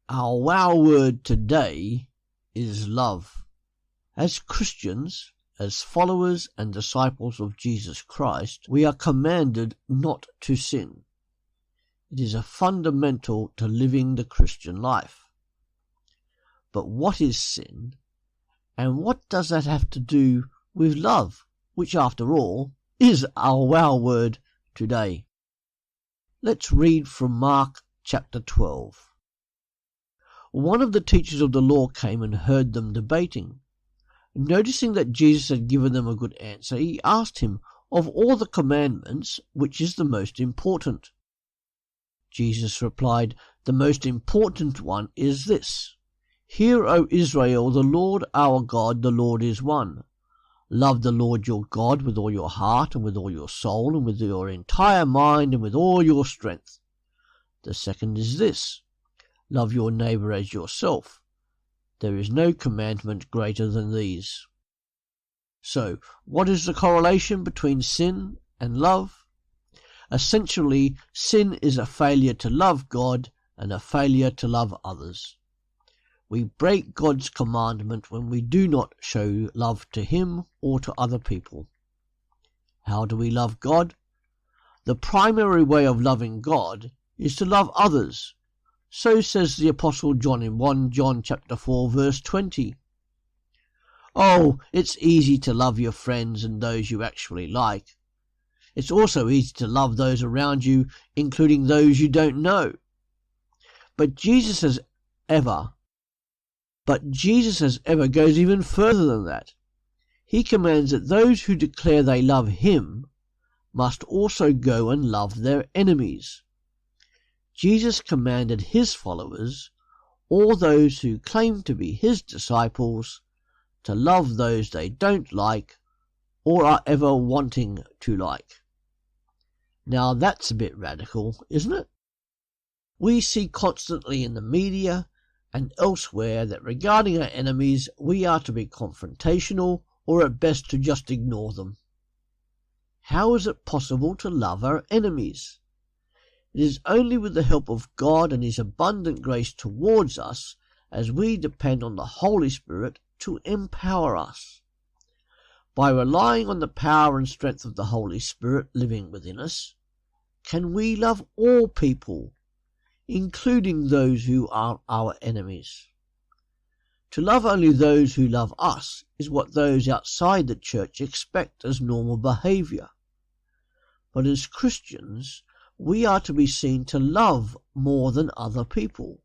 Our wow word today is love. As Christians, as followers and disciples of Jesus Christ, we are commanded not to sin. It is a fundamental to living the Christian life. But what is sin, and what does that have to do with love, which after all is our wow word today? Let's read from Mark chapter 12. One of the teachers of the law came and heard them debating. Noticing that Jesus had given them a good answer, he asked him, "Of all the commandments, which is the most important?" Jesus replied, "The most important one is this. Hear, O Israel, the Lord our God, the Lord is one. Love the Lord your God with all your heart and with all your soul and with your entire mind and with all your strength. The second is this. Love your neighbour as yourself. There is no commandment greater than these." So, what is the correlation between sin and love? Essentially, sin is a failure to love God and a failure to love others. We break God's commandment when we do not show love to Him or to other people. How do we love God? The primary way of loving God is to love others. So says the Apostle John in 1 John chapter 4 verse 20. Oh, it's easy to love your friends and those you actually like. It's also easy to love those around you, including those you don't know. But Jesus as ever goes even further than that. He commands that those who declare they love Him must also go and love their enemies. Jesus commanded His followers, or those who claim to be His disciples, to love those they don't like or are ever wanting to like. Now that's a bit radical, isn't it? We see constantly in the media and elsewhere that regarding our enemies we are to be confrontational or at best to just ignore them. How is it possible to love our enemies? It is only with the help of God and His abundant grace towards us, as we depend on the Holy Spirit to empower us. By relying on the power and strength of the Holy Spirit living within us, can we love all people, including those who are our enemies. To love only those who love us is what those outside the church expect as normal behaviour. But as Christians, we are to be seen to love more than other people.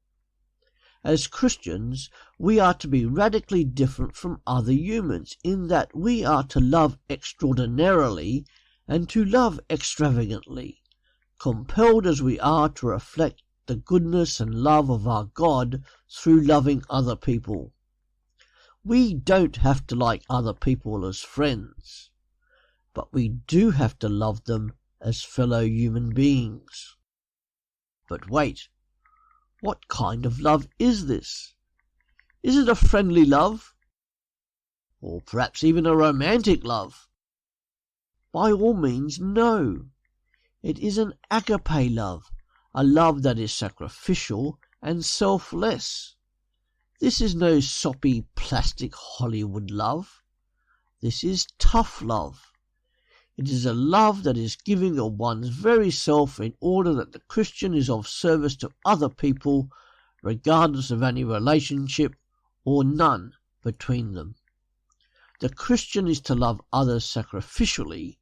As Christians, we are to be radically different from other humans in that we are to love extraordinarily and to love extravagantly, compelled as we are to reflect the goodness and love of our God through loving other people. We don't have to like other people as friends, but we do have to love them as fellow human beings. But wait, what kind of love is this? Is it a friendly love? Or perhaps even a romantic love? By all means, no. It is an agape love, a love that is sacrificial and selfless. This is no soppy plastic Hollywood love. This is tough love. It is a love that is giving of one's very self in order that the Christian is of service to other people, regardless of any relationship or none between them. The Christian is to love others sacrificially,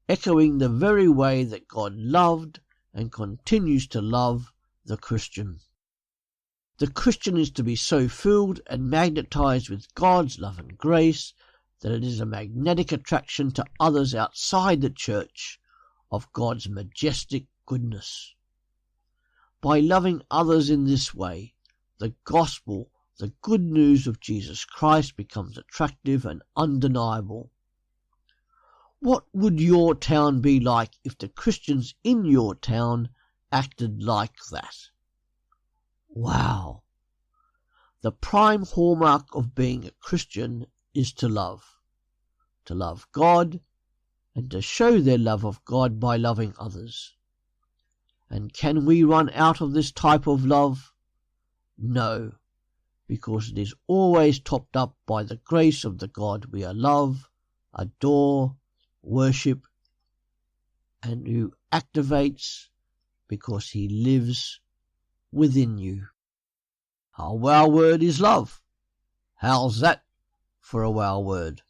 echoing the very way that God loved and continues to love the Christian. The Christian is to be so filled and magnetized with God's love and grace that it is a magnetic attraction to others outside the church of God's majestic goodness. By loving others in this way, the gospel, the good news of Jesus Christ, becomes attractive and undeniable. What would your town be like if the Christians in your town acted like that? Wow! The prime hallmark of being a Christian is to love God, and to show their love of God by loving others. And can we run out of this type of love? No, because it is always topped up by the grace of the God we love, adore, worship, and who activates because he lives within you. Our wow word is love. How's that for a wow word?